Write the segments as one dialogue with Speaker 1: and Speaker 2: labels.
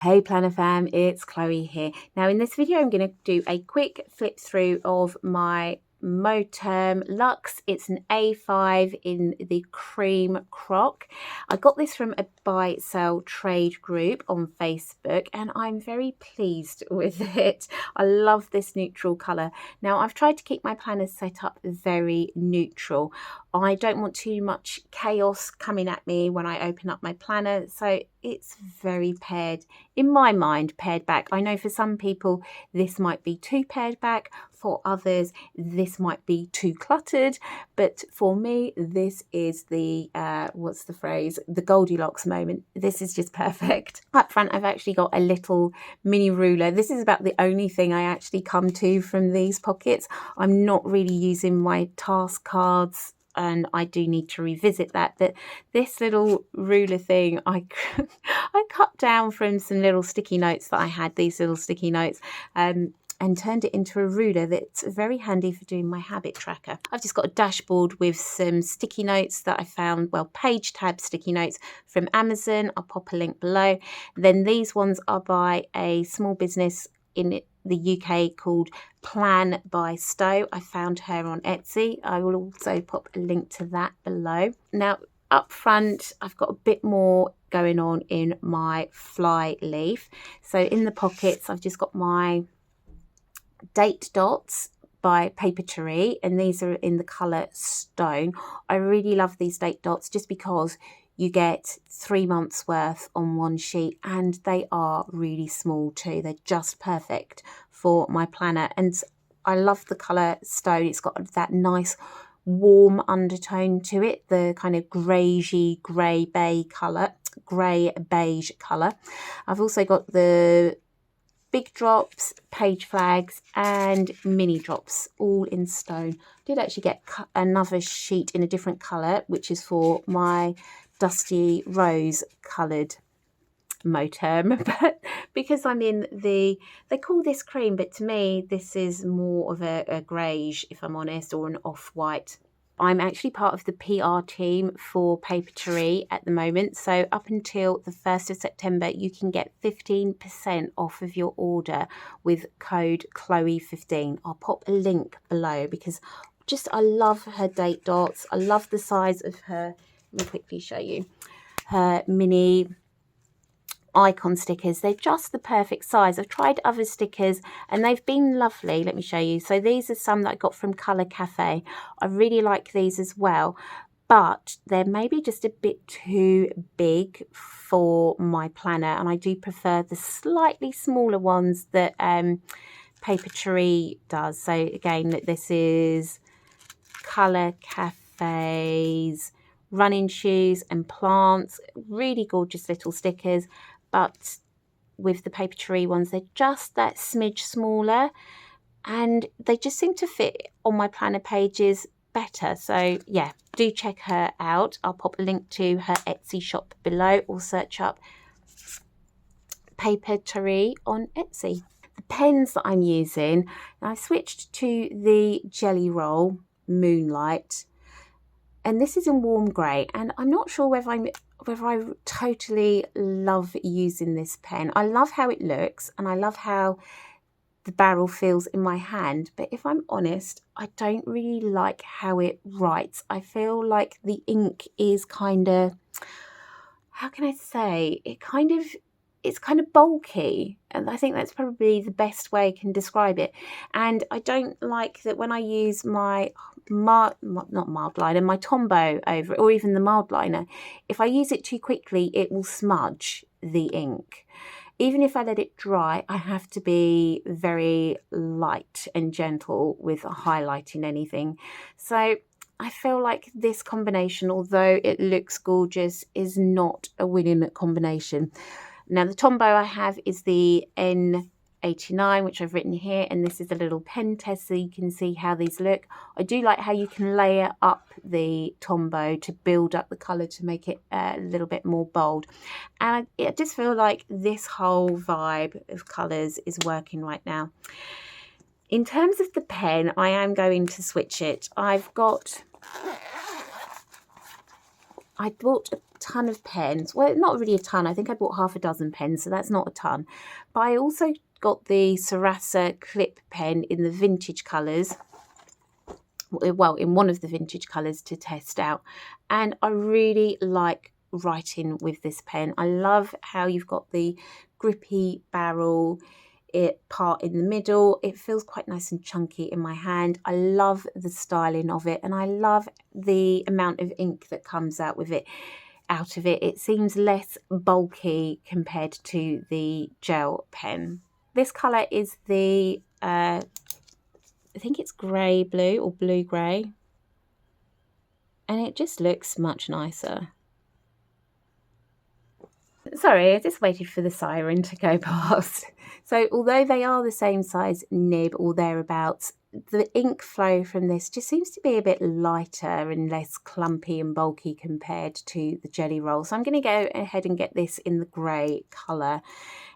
Speaker 1: Hey Planner fam, it's Chloe here. Now in this video I'm going to do a quick flip through of my Moterm Luxe. It's an A5 in the cream croc. I got this from a buy sell trade group on Facebook and I'm very pleased with it. I love this neutral colour. Now I've tried to keep my planners set up very neutral. I don't want too much chaos coming at me when I open up my planner, so it's very paired, in my mind, pared back. I know for some people this might be too pared back, for others this might be too cluttered, but for me this is the what's the phrase, the Goldilocks moment. This is just perfect. Up front I've actually got a little mini ruler. This is about the only thing I actually come to from these pockets. I'm not really using my task cards and I do need to revisit that, but this little ruler thing I cut down from some little sticky notes that I had, these little sticky notes, and turned it into a ruler that's very handy for doing my habit tracker. I've just got a dashboard with some sticky notes that I found, well, page tab sticky notes from Amazon. I'll pop a link below. Then these ones are by a small business in the UK called Plan by Stowe. I found her on Etsy. I will also pop a link to that below. Now up front I've got a bit more going on in my fly leaf. So in the pockets I've just got my date dots by Papeterie, and these are in the colour Stone. I really love these date dots just because you get 3 months worth on one sheet and they are really small too. They're just perfect for my planner, and I love the colour Stone. It's got that nice warm undertone to it, the kind of greyish grey beige colour. I've also got the big drops, page flags and mini drops, all in Stone. I did actually get another sheet in a different colour, which is for my dusty rose coloured Moterm, but because I'm in they call this cream, but to me this is more of a greyish, if I'm honest, or an off-white. I'm actually part of the PR team for Papeterie at the moment, so up until the 1st of September you can get 15% off of your order with code Chloe15. I'll pop a link below because I love her date dots. I love the size of her. Let me quickly show you her mini icon stickers. They're just the perfect size. I've tried other stickers and they've been lovely. Let me show you. So these are some that I got from Colour Cafe. I really like these as well, but they're maybe just a bit too big for my planner, and I do prefer the slightly smaller ones that Papeterie does. So again, this is Colour Cafe's running shoes and plants. Really gorgeous little stickers, but with the Papeterie ones they're just that smidge smaller and they just seem to fit on my planner pages better. So yeah, do check her out. I'll pop a link to her Etsy shop below, or search up Papeterie on Etsy. The pens that I'm using, I switched to the Jelly Roll Moonlight, and this is in warm grey, and I'm not sure whether I totally love using this pen. I love how it looks and I love how the barrel feels in my hand, but if I'm honest, I don't really like how it writes. I feel like the ink is kind of, how can I say, it's kind of bulky, and I think that's probably the best way I can describe it. And I don't like that when I use my my Tombow over it, or even the mild liner, if I use it too quickly it will smudge the ink. Even if I let it dry, I have to be very light and gentle with highlighting anything. So I feel like this combination, although it looks gorgeous, is not a winning combination. Now the Tombow I have is the N89, which I've written here, and this is a little pen test so you can see how these look. I do like how you can layer up the Tombow to build up the colour to make it a little bit more bold. And I just feel like this whole vibe of colours is working right now. In terms of the pen, I am going to switch it. I've got I bought a ton of pens. Well, not really a ton. I think I bought half a dozen pens, so that's not a ton. But I also got the Sarasa clip pen in the vintage colours. Well, in one of the vintage colours to test out. And I really like writing with this pen. I love how you've got the grippy barrel part in the middle. It feels quite nice and chunky in my hand. I love the styling of it, and I love the amount of ink that comes out of it. It seems less bulky compared to the gel pen. This colour is the I think it's grey blue or blue grey, and it just looks much nicer. Sorry, I just waited for the siren to go past. So although they are the same size nib or thereabouts, the ink flow from this just seems to be a bit lighter and less clumpy and bulky compared to the jelly roll. So I'm going to go ahead and get this in the grey colour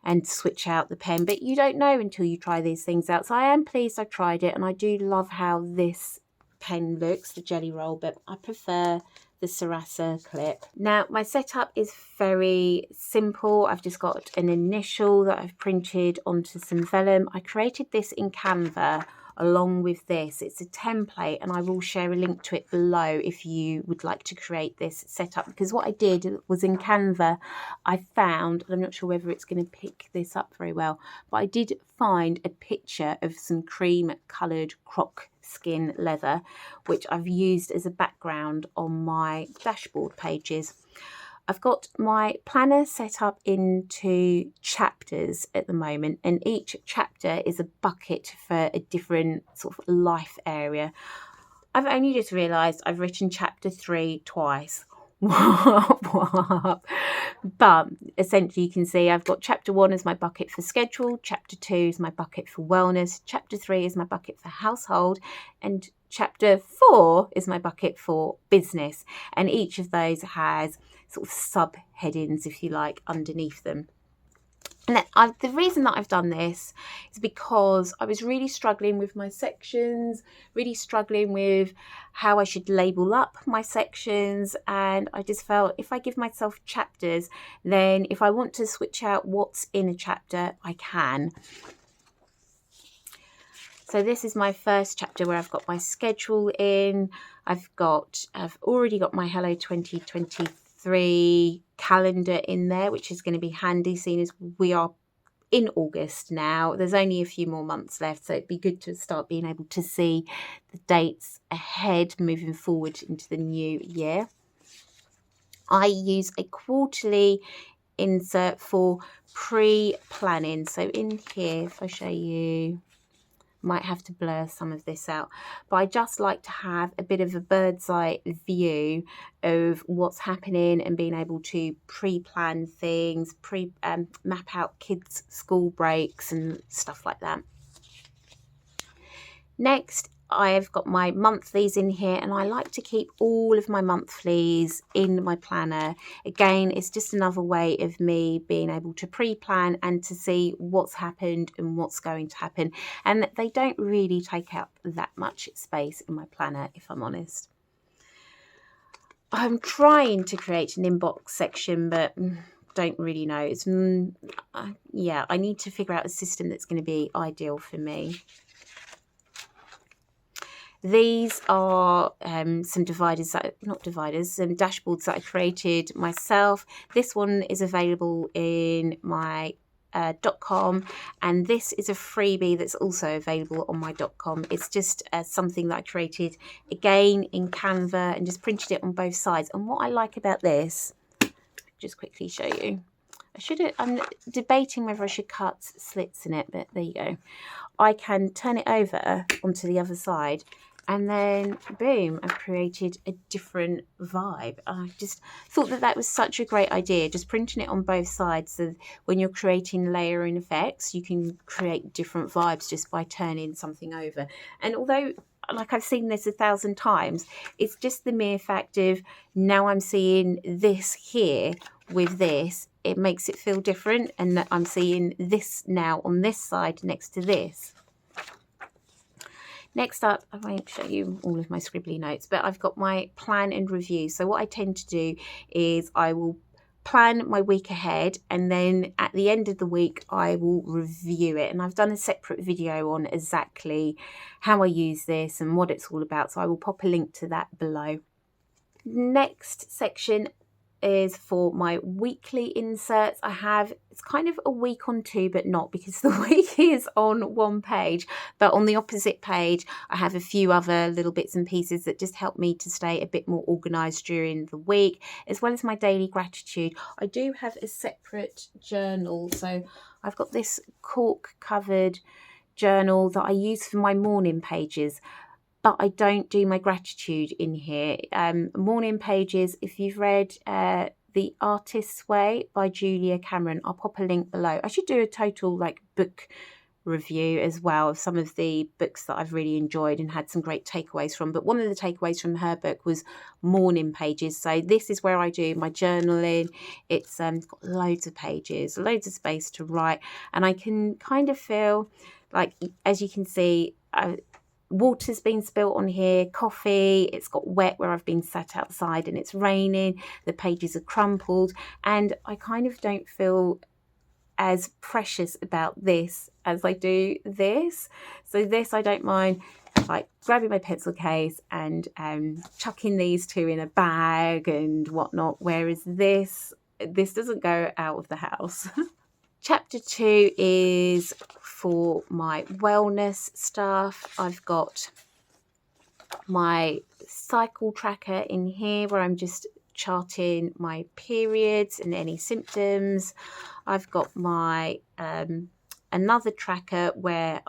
Speaker 1: and switch out the pen. But you don't know until you try these things out. So I am pleased I tried it, and I do love how this pen looks, the jelly roll, but I prefer the Sarasa clip. Now my setup is very simple. I've just got an initial that I've printed onto some vellum. I created this in Canva along with this. It's a template, and I will share a link to it below if you would like to create this setup, because what I did was in Canva I found, and I'm not sure whether it's going to pick this up very well, but I did find a picture of some cream coloured Croc skin leather, which I've used as a background on my dashboard pages. I've got my planner set up into chapters at the moment, and each chapter is a bucket for a different sort of life area. I've only just realised I've written chapter 3 twice. But essentially you can see I've got chapter 1 as my bucket for schedule, chapter 2 is my bucket for wellness, chapter 3 is my bucket for household, and chapter 4 is my bucket for business. And each of those has sort of subheadings, if you like, underneath them. And the reason that I've done this is because I was really struggling with my sections, really struggling with how I should label up my sections, and I just felt if I give myself chapters, then if I want to switch out what's in a chapter, I can. So this is my first chapter where I've got my schedule in. I've already got my Hello 2023 calendar in there, which is going to be handy seeing as we are in August now. There's only a few more months left, so it'd be good to start being able to see the dates ahead moving forward into the new year. I use a quarterly insert for pre-planning. So in here, if I show you, might have to blur some of this out, but I just like to have a bit of a bird's eye view of what's happening and being able to pre-plan things, map out kids' school breaks and stuff like that. Next, I've got my monthlies in here, and I like to keep all of my monthlies in my planner. Again, it's just another way of me being able to pre-plan and to see what's happened and what's going to happen. And they don't really take up that much space in my planner, if I'm honest. I'm trying to create an inbox section, but don't really know. Yeah, I need to figure out a system that's going to be ideal for me. These are some dashboards that I created myself. This one is available in my .com, and this is a freebie that's also available on my .com. It's just something that I created again in Canva and just printed it on both sides. And what I like about this, just quickly show you. I'm debating whether I should cut slits in it, but there you go. I can turn it over onto the other side, and then boom, I've created a different vibe. I just thought that was such a great idea, just printing it on both sides, so when you're creating layering effects, you can create different vibes just by turning something over. And although, like, I've seen this 1,000 times, it's just the mere fact of now I'm seeing this here with this, it makes it feel different, and that I'm seeing this now on this side next to this. Next up, I won't show you all of my scribbly notes, but I've got my plan and review. So what I tend to do is I will plan my week ahead, and then at the end of the week I will review it. And I've done a separate video on exactly how I use this and what it's all about, so I will pop a link to that below. Next section is for my weekly inserts. It's kind of a week on two, but not, because the week is on one page, but on the opposite page I have a few other little bits and pieces that just help me to stay a bit more organized during the week, as well as my daily gratitude. I do have a separate journal, so I've got this cork covered journal that I use for my morning pages, but I don't do my gratitude in here. Morning pages, if you've read The Artist's Way by Julia Cameron, I'll pop a link below. I should do a total book review as well of some of the books that I've really enjoyed and had some great takeaways from. But one of the takeaways from her book was morning pages. So this is where I do my journaling. It's got loads of pages, loads of space to write, and I can kind of feel like, as you can see, water's been spilt on here, coffee, it's got wet where I've been sat outside and it's raining, the pages are crumpled, and I kind of don't feel as precious about this as I do this. So this I don't mind grabbing my pencil case and chucking these two in a bag and whatnot, whereas this doesn't go out of the house. Chapter 2 is for my wellness stuff. I've got my cycle tracker in here where I'm just charting my periods and any symptoms. I've got my another tracker where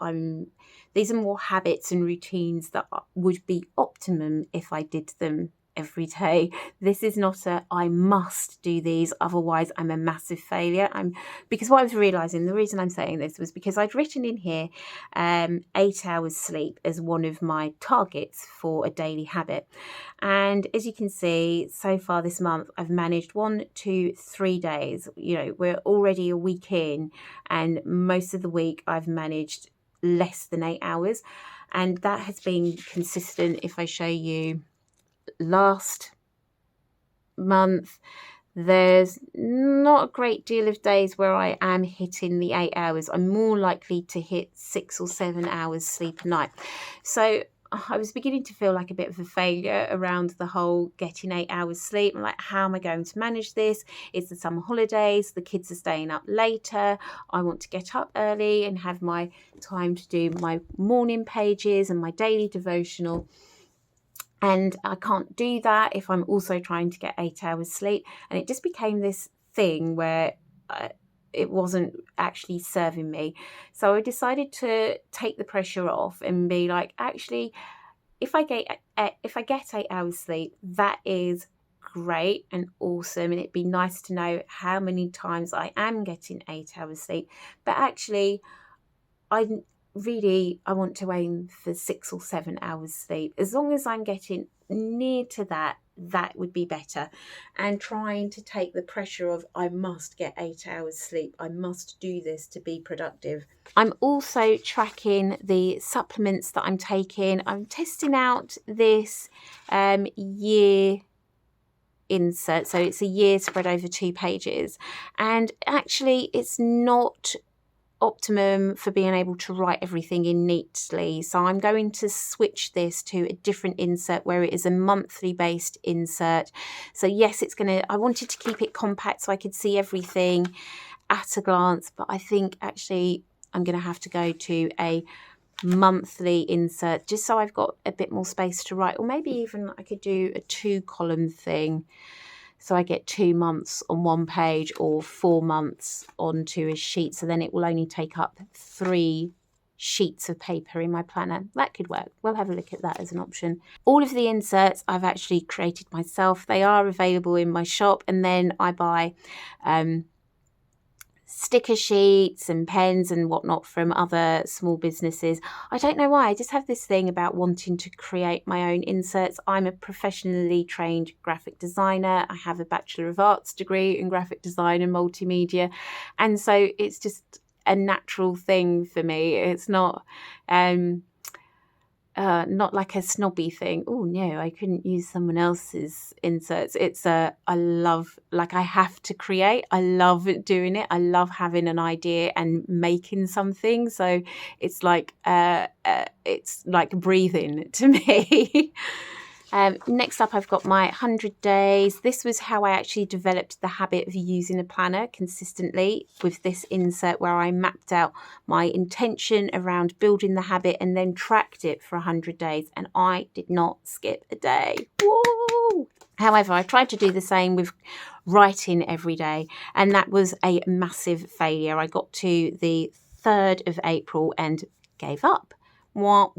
Speaker 1: these are more habits and routines that would be optimum if I did them every day. This is not I must do these, otherwise I'm a massive failure. Because what I was realizing, the reason I'm saying this was because I'd written in here 8 hours sleep as one of my targets for a daily habit, and as you can see, so far this month I've managed 1, 2, 3 days. We're already a week in, and most of the week I've managed less than 8 hours, and that has been consistent. If I show you last month, there's not a great deal of days where I am hitting the 8 hours. I'm more likely to hit 6 or 7 hours sleep a night. So I was beginning to feel like a bit of a failure around the whole getting 8 hours sleep. I'm like, how am I going to manage this? It's the summer holidays, the kids are staying up later, I want to get up early and have my time to do my morning pages and my daily devotional. And I can't do that if I'm also trying to get 8 hours sleep. And it just became this thing where it wasn't actually serving me. So I decided to take the pressure off and be like, actually, if I get 8 hours sleep, that is great and awesome. And it'd be nice to know how many times I am getting 8 hours sleep. But actually, I want to aim for 6 or 7 hours sleep. As long as I'm getting near to that would be better. And trying to take the pressure of, I must get 8 hours sleep, I must do this to be productive. I'm also tracking the supplements that I'm taking. I'm testing out this year insert, so it's a year spread over 2 pages, and actually it's not optimum for being able to write everything in neatly. So I'm going to switch this to a different insert where it is a monthly based insert. So yes, I wanted to keep it compact so I could see everything at a glance, but I think actually I'm going to have to go to a monthly insert just so I've got a bit more space to write, or maybe even I could do a 2-column thing. So I get 2 months on one page or 4 months onto a sheet. So then it will only take up 3 sheets of paper in my planner. That could work. We'll have a look at that as an option. All of the inserts I've actually created myself. They are available in my shop, and then I buy sticker sheets and pens and whatnot from other small businesses. I don't know why, I just have this thing about wanting to create my own inserts. I'm a professionally trained graphic designer. I have a Bachelor of Arts degree in graphic design and multimedia, and so it's just a natural thing for me. It's not not like a snobby thing. Oh no, I couldn't use someone else's inserts. It's I love, like, I have to create. I love doing it. I love having an idea and making something. So it's like breathing to me. Next up, I've got my 100 days. This was how I actually developed the habit of using a planner consistently, with this insert where I mapped out my intention around building the habit and then tracked it for 100 days. And I did not skip a day. Whoa! However, I tried to do the same with writing every day, and that was a massive failure. I got to the 3rd of April and gave up. What?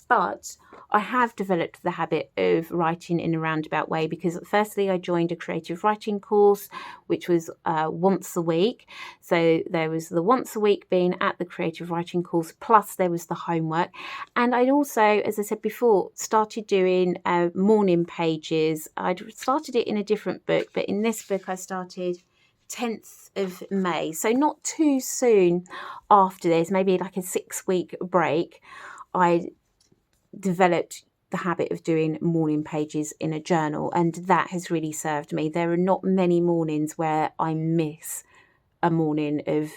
Speaker 1: But I have developed the habit of writing in a roundabout way, because firstly I joined a creative writing course, which was once a week. So there was the once a week being at the creative writing course, plus there was the homework. And I'd also, as I said before, started doing morning pages. I'd started it in a different book, but in this book I started 10th of May. So not too soon after this, maybe like a 6-week break, I developed the habit of doing morning pages in a journal, and that has really served me. There are not many mornings where I miss a morning of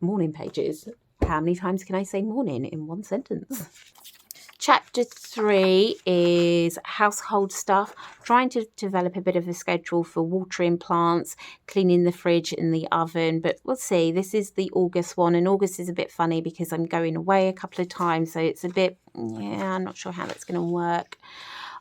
Speaker 1: morning pages. How many times can I say morning in one sentence? Chapter 3 is household stuff, trying to develop a bit of a schedule for watering plants, cleaning the fridge and the oven, but we'll see. This is the August one, and August is a bit funny because I'm going away a couple of times, so it's a bit, I'm not sure how that's going to work.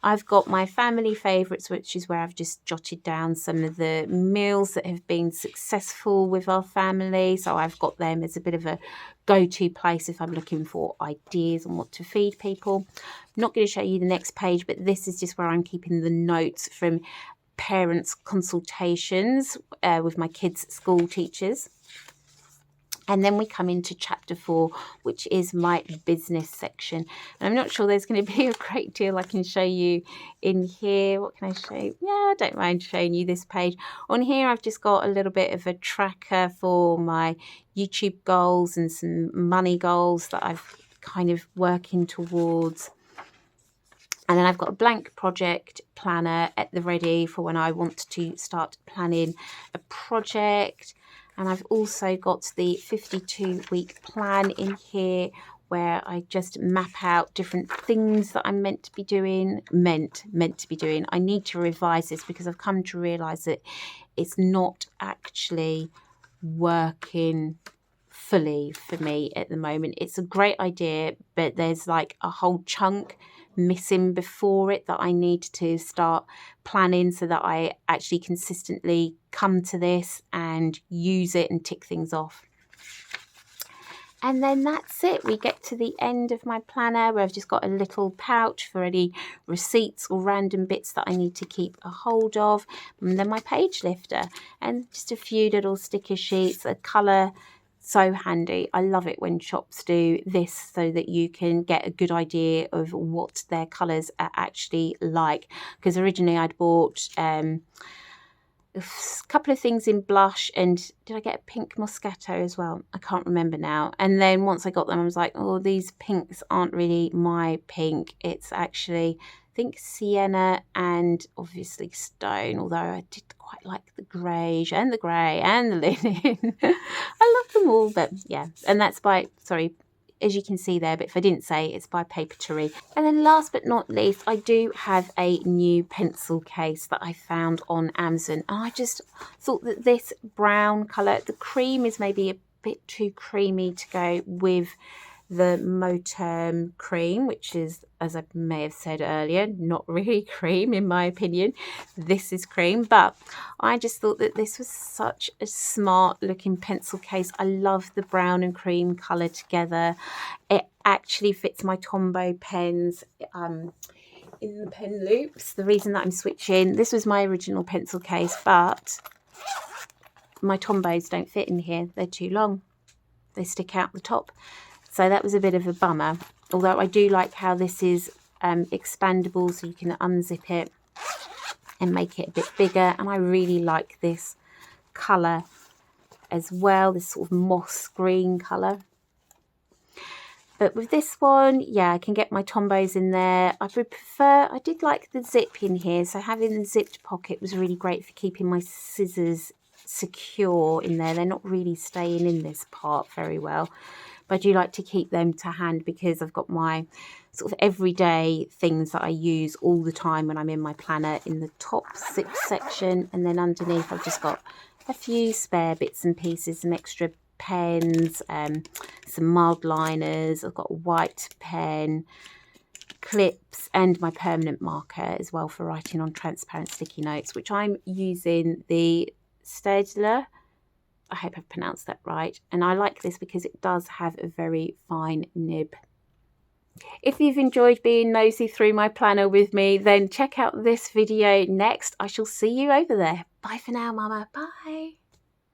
Speaker 1: I've got my family favourites, which is where I've just jotted down some of the meals that have been successful with our family. So I've got them as a bit of a go-to place if I'm looking for ideas on what to feed people. I'm not going to show you the next page, but this is just where I'm keeping the notes from parents' consultations with my kids' school teachers. And then we come into chapter 4, which is my business section. And I'm not sure there's going to be a great deal I can show you in here. What can I show you? Yeah, I don't mind showing you this page. On here, I've just got a little bit of a tracker for my YouTube goals and some money goals that I've kind of working towards. And then I've got a blank project planner at the ready for when I want to start planning a project. And I've also got the 52-week plan in here, where I just map out different things that I'm meant to be doing. I need to revise this because I've come to realise that it's not actually working fully for me at the moment. It's a great idea, but there's like a whole chunk missing before it that I need to start planning so that I actually consistently come to this and use it and tick things off. And then that's it. We get to the end of my planner where I've just got a little pouch for any receipts or random bits that I need to keep a hold of. And then my page lifter and just a few little sticker sheets, a colour. So handy. I love it when shops do this so that you can get a good idea of what their colours are actually like. Because originally I'd bought a couple of things in blush, and did I get a pink Moscato as well? I can't remember now. And then once I got them, I was like, oh, these pinks aren't really my pink. It's actually, I think, sienna and obviously stone, although I did quite like the greige and the grey and the linen. I love them all, but yeah. And that's by, sorry, as you can see there, but if I didn't say, it's by Papeterie. And then last but not least, I do have a new pencil case that I found on Amazon. And I just thought that this brown colour, the cream is maybe a bit too creamy to go with the Moterm cream, which is, as I may have said earlier, not really cream in my opinion. This is cream, but I just thought that this was such a smart looking pencil case. I love the brown and cream colour together. It actually fits my Tombow pens in the pen loops. The reason that I'm switching, this was my original pencil case, but my Tombows don't fit in here. They're too long. They stick out the top. So that was a bit of a bummer, although I do like how this is expandable, so you can unzip it and make it a bit bigger. And I really like this colour as well, this sort of moss green colour. But with this one, yeah, I can get my Tombos in there. I would prefer, I did like the zip in here. So having the zipped pocket was really great for keeping my scissors secure in there. They're not really staying in this part very well. But I do like to keep them to hand because I've got my sort of everyday things that I use all the time when I'm in my planner in the top zip section. And then underneath I've just got a few spare bits and pieces, some extra pens, some mild liners. I've got a white pen, clips, and my permanent marker as well for writing on transparent sticky notes, which I'm using the Staedtler. I hope I've pronounced that right. And I like this because it does have a very fine nib. If you've enjoyed being nosy through my planner with me, then check out this video next. I shall see you over there. Bye for now, Mama. Bye.